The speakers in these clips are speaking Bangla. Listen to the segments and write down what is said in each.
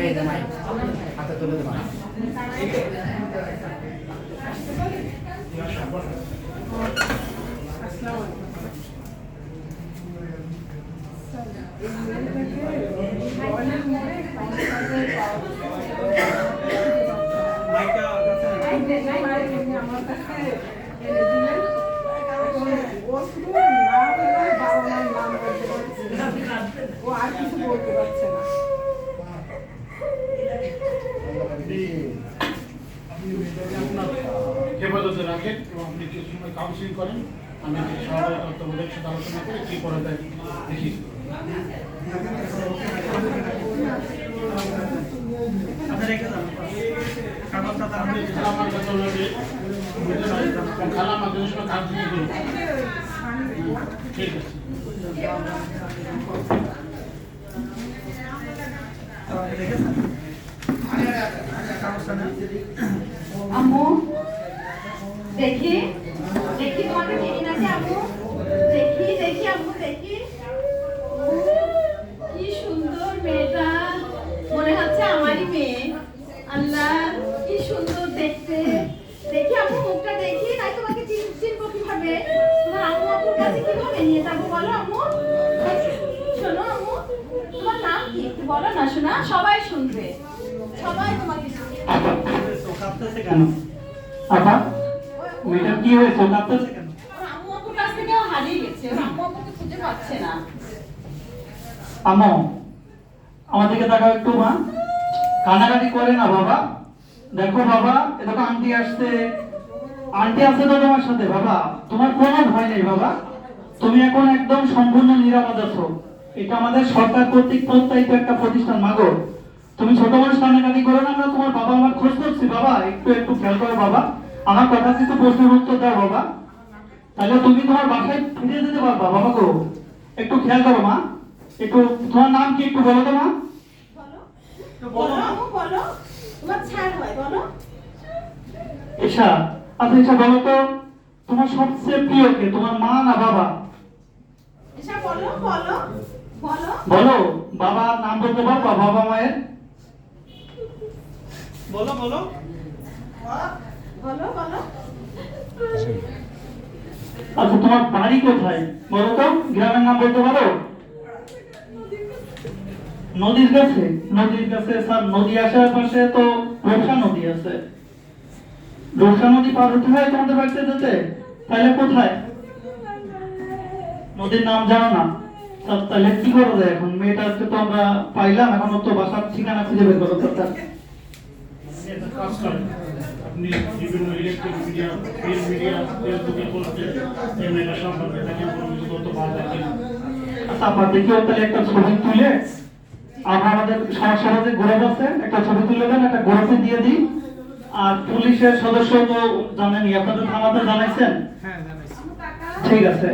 এই যে মাইক হাতে তুলে দেবেন। ও আর কিছু বলতে পারছে না। হেফাজতে রাখেন এবং আপনি কিছু সময় কাউন্সিলিং করেন। আমি সরকারি তত্ত্বাবধায়কের সাথে আলোচনা করে কি করা যায় দেখি। আমার কাছে খালা মাধ্যমের সময় কাউন্সিলিং করুন। ঠিক আছে। আম্মু দেখি দেখি তোমাকে চিনি নাকি আম্মু? দেখি দেখি আম্মু দেখি। কি সুন্দর মেয়েটা, মনে হচ্ছে আমারই মেয়ে। আল্লাহ কি সুন্দর দেখতে। দেখি আম্মু মুখটা দেখি, তাই তোমাকে চিনবো কিভাবে? তোমার আম্মু আপুর কাছে কিভাবে নিয়ে যাবো বলো আম্মু? শোনো আম্মু, তোমার নাম কি একটু বলো না শোনা, সবাই শুনবে, সবাই তোমাকে শুনবে। কেন আপা মেয়েটার কি হয়েছে? কাঁদতেছে কেন? আম্মু আপুর কাছ থেকেও হারিয়ে গেছে, আম্মু আপুকে খুঁজে পাচ্ছে না। আম্মু আমার দিকে তাকাও একটু মা, কান্নাকাটি করে না বাবা। দেখো বাবা, এদিকে আন্টি আসছে, আন্টি আছে তো তোমার সাথে বাবা, তোমার কোনো ভয় নেই বাবা। তুমি এখন একদম সম্পূর্ণ নিরাপদ আছো। এটা আমাদের সরকার কর্তৃক প্রত্যয়িত একটা প্রতিষ্ঠান মাগো। তুমি ছোট মানুষ কান্নাকাটি করো না, আমরা তোমার বাবা আমার খোঁজ করছি বাবা, একটু একটু খেয়াল করো বাবা, আমার কথা কিন্তু প্রশ্নের উত্তর দাও বাবা, তাহলে তুমি তোমার বাসায় ফিরে যেতে পারবা বাবা গো। একটু খেয়াল করো মা। একটু তোমার নাম কি একটু বলো তো মা? বলো আম্মু বলো, তোমার ছাড় হয় বলো। ঈশা। আচ্ছা ঈশা বলো তো, তোমার সবচেয়ে প্রিয় কে, তোমার মা না বাবা? এসা বলো বলো বলো বলো, বাবার নাম বলতে পারবা, বাবা মায়ের? বলো বলো বলো বলো। আচ্ছা তোমার বাড়ি কোথায় বলো তো, গ্রামের নাম বলতে পারো? নদীর কাছে? নদীর কাছে স্যার, নদী আসার পাশে তো রূপসা নদী আছে, রূপসা নদী পার হতে হয় তোমাদের বাড়িতে যেতে, তাহলে কোথায়? নদীর নাম জানো না? স্যার তাহলে কি করা যায় এখন? মেয়েটাকে তো আমরা পাইলাম, এখন ওর তো বাসার ঠিকানা খুঁজে বের করো স্যার। একটা কাজ করেন, আপনি বিভিন্ন ইলেকট্রিক মিডিয়া, প্রিন্ট মিডিয়া, ফেসবুকে পোস্টে এই মেয়েটার সম্পর্কে দেখেন কোনো কিছু তথ্য পাওয়া যায় কিনা। আচ্ছা আমরা দেখি ওর তাহলে একটা ছবি তুলে, আমরা আমাদের সমাজে গ্রুপ আছে, একটা ছবি তুলে দেন, একটা গ্রুপে দিয়ে দিই। আর পুলিশের সদস্য তো জানেনই, আপনাদের থানাতে জানাইছেন? হ্যাঁ জানাইছি। ঠিক আছে,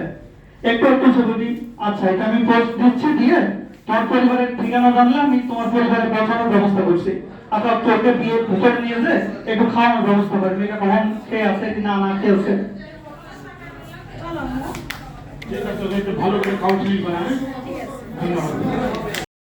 একটু একটু ছবিটি। আচ্ছা এটা আমি পোস্ট দিচ্ছি, দিয়ে তোমার পরিবারের ঠিকানা জানলে আমি তোমার পরিবারে পৌঁছানোর ব্যবস্থা করছি। আচ্ছা তোকে বিয়ে ভিতরে নিয়ে যে একটু খাওয়ানোর ব্যবস্থা করবি, এটা কখন খেয়ে আছে কি না না খেয়েছে। ঠিক আছে, একটু ভালো করে কাউন্সিলিং করেন। ধন্যবাদ।